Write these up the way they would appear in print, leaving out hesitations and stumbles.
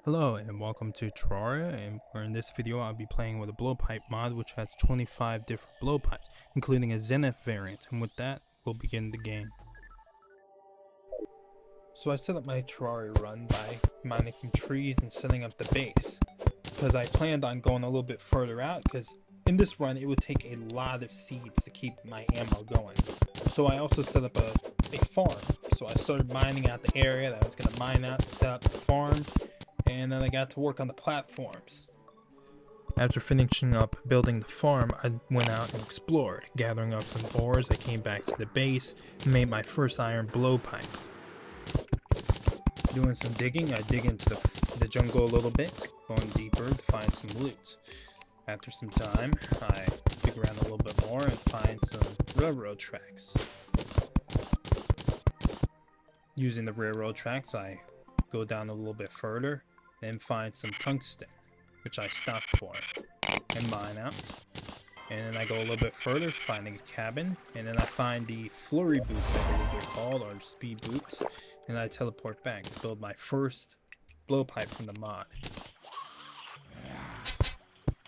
Hello and welcome to Terraria, and in this video I'll be playing with a Blowpipe mod which has 25 different blowpipes, including a Zenith variant, and with that we'll begin the game. So I set up my Terraria run by mining some trees and setting up the base, because I planned on going a little bit further out, because in this run it would take a lot of seeds to keep my ammo going. So I also set up a farm, so I started mining out the area that I was going to mine out to set up the farm. And then I got to work on the platforms. After finishing up building the farm, I went out and explored. Gathering up some ores, I came back to the base and made my first iron blowpipe. Doing some digging, I dig into the jungle a little bit, going deeper to find some loot. After some time, I dig around a little bit more and find some railroad tracks. Using the railroad tracks, I go down a little bit further, then find some tungsten, which I stop for and mine out. And then I go a little bit further, finding a cabin, and then I find the flurry boots, I believe they're called, or speed boots, and I teleport back to build my first blowpipe from the mod.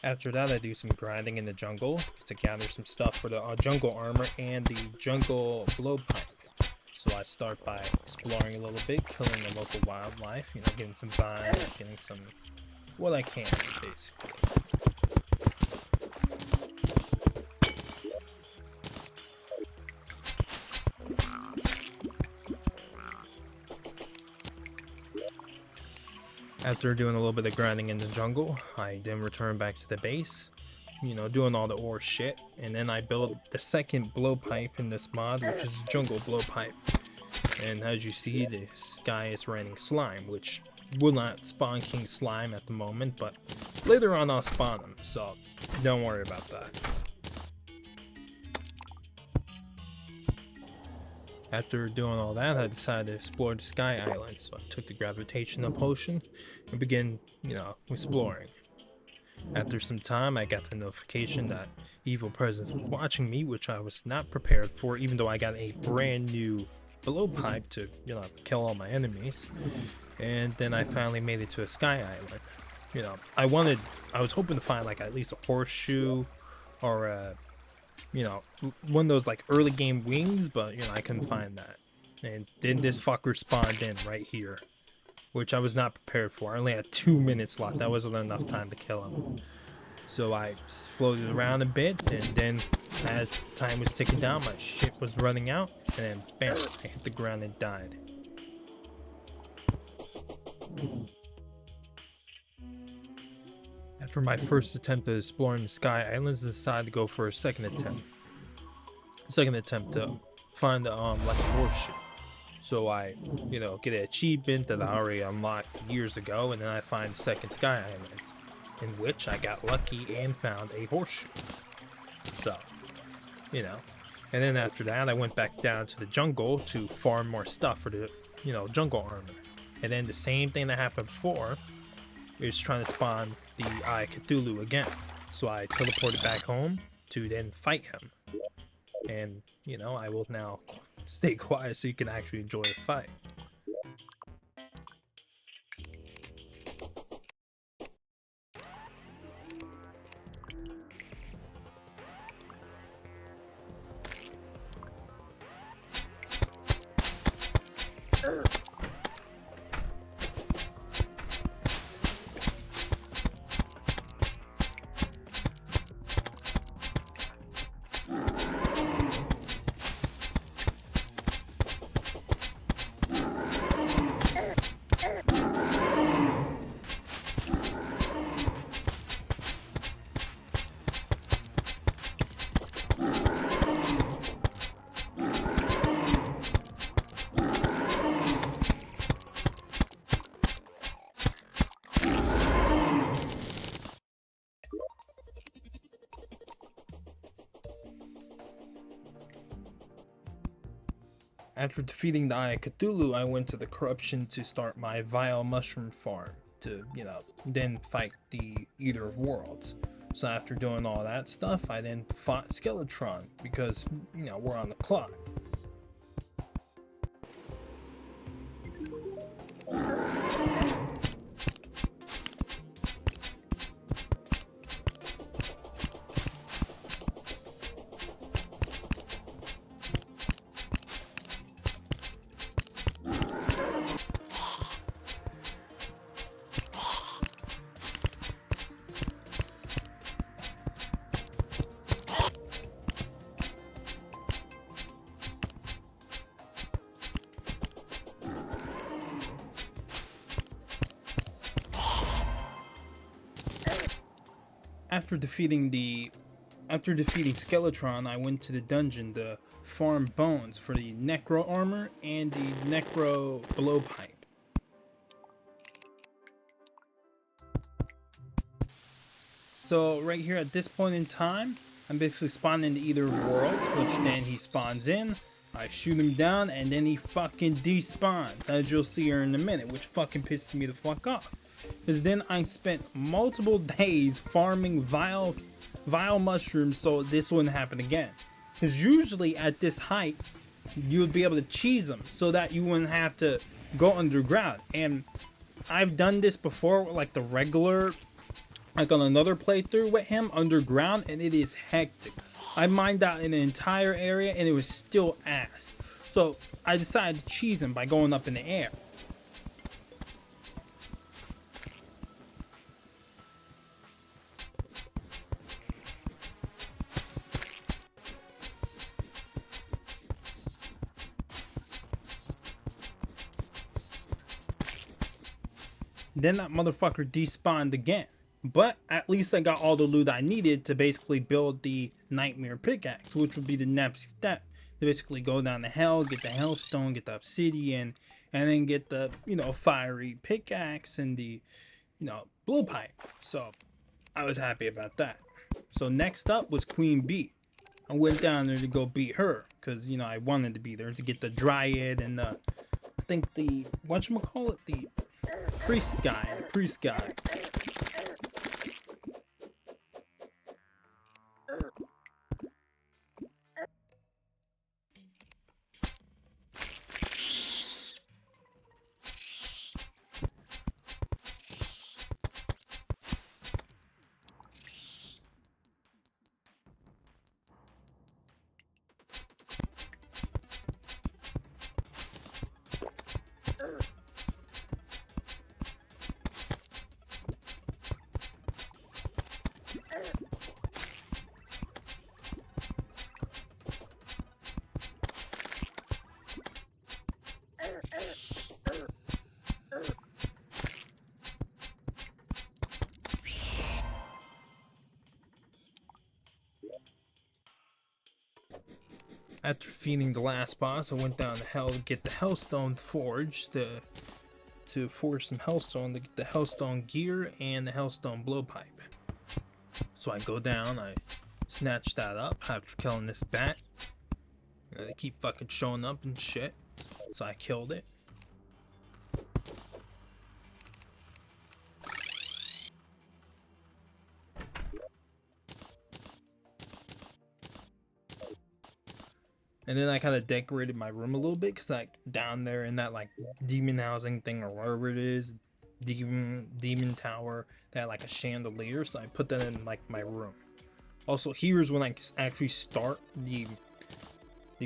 After that, I do some grinding in the jungle to gather some stuff for the jungle armor and the jungle blowpipe. So I start by exploring a little bit, killing the local wildlife, getting some vines, getting some, what I can, basically. After doing a little bit of grinding in the jungle, I then return back to the base, doing all the ore shit, and then I build the second blowpipe in this mod, which is jungle blowpipe. And as you see, this guy is raining slime, which will not spawn king slime at the moment, but later on I'll spawn him, so don't worry about that. After doing all that, I decided to explore the Sky Island, so I took the gravitational potion and began, exploring. After some time, I got the notification that evil presence was watching me, which I was not prepared for, even though I got a brand new blowpipe to, kill all my enemies. And then I finally made it to a Sky Island. I was hoping to find like at least a horseshoe or one of those like early game wings, but I couldn't find that. And then this fucker spawned in right here, which I was not prepared for. I only had 2 minutes left. That wasn't enough time to kill him. So I floated around a bit, and then as time was ticking down, my shit was running out, and then bam, I hit the ground and died. After my first attempt at exploring the Sky Islands, I decided to go for a second attempt. To find the lucky horseshoe. So I, get an achievement that I already unlocked years ago, and then I find the second Sky Island, in which I got lucky and found a horseshoe. So, and then after that, I went back down to the jungle to farm more stuff for the, jungle armor. And then the same thing that happened before, is trying to spawn the Eye Cthulhu again. So I teleported back home to then fight him. And, I will now stay quiet so you can actually enjoy the fight. After defeating the Eye of Cthulhu, I went to the corruption to start my vile mushroom farm to, then fight the Eater of Worlds. So after doing all that stuff, I then fought Skeletron because, we're on the clock. after defeating Skeletron, I went to the dungeon to farm bones for the Necro armor and the Necro Blowpipe. So right here at this point in time, I'm basically spawned into either world, which then he spawns in. I shoot him down, and then he fucking despawns, as you'll see here in a minute, which fucking pisses me the fuck off. Because then I spent multiple days farming vile mushrooms so this wouldn't happen again. Because usually at this height, you would be able to cheese them so that you wouldn't have to go underground. And I've done this before with like the regular, like on another playthrough with him underground, and it is hectic. I mined out an entire area and it was still ass. So I decided to cheese him by going up in the air. Then that motherfucker despawned again. But at least I got all the loot I needed to basically build the Nightmare Pickaxe, which would be the next step. To basically go down to hell, get the Hellstone, get the Obsidian, and then get the, fiery pickaxe and the, Blowpipe. So I was happy about that. So next up was Queen Bee. I went down there to go beat her, because, I wanted to be there to get the Dryad and the, I think the, whatchamacallit, the priest guy. After defeating the last boss, I went down to hell to get the Hellstone forged to forge some Hellstone to get the Hellstone gear and the Hellstone Blowpipe. So I go down, I snatch that up after killing this bat. They keep fucking showing up and shit, so I killed it. And then I kind of decorated my room a little bit, because like down there in that like demon housing thing or whatever it is, demon tower, they had like a chandelier, so I put that in like my room. Also, here's when I actually start the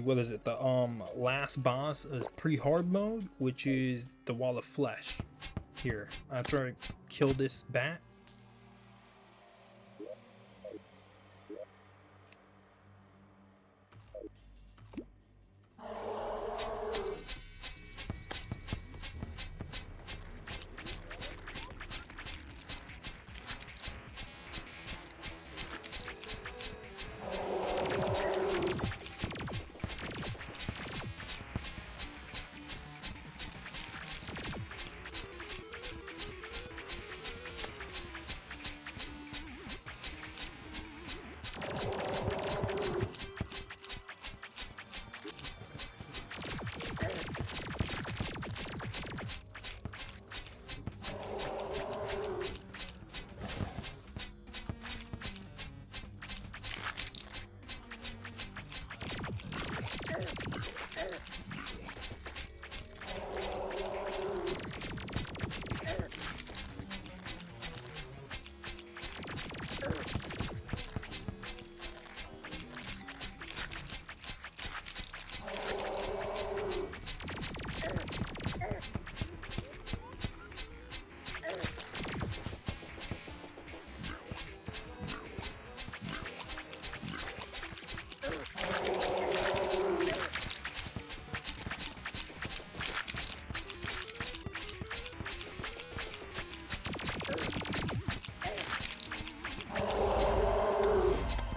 what is it, the last boss is pre-hard mode, which is the wall of flesh. Here, after I kill this bat.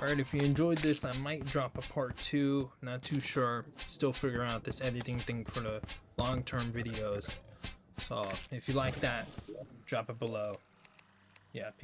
Alright, if you enjoyed this, I might drop a part 2. Not too sure. Still figuring out this editing thing for the long-term videos. So if you like that, drop it below. Yeah, peace.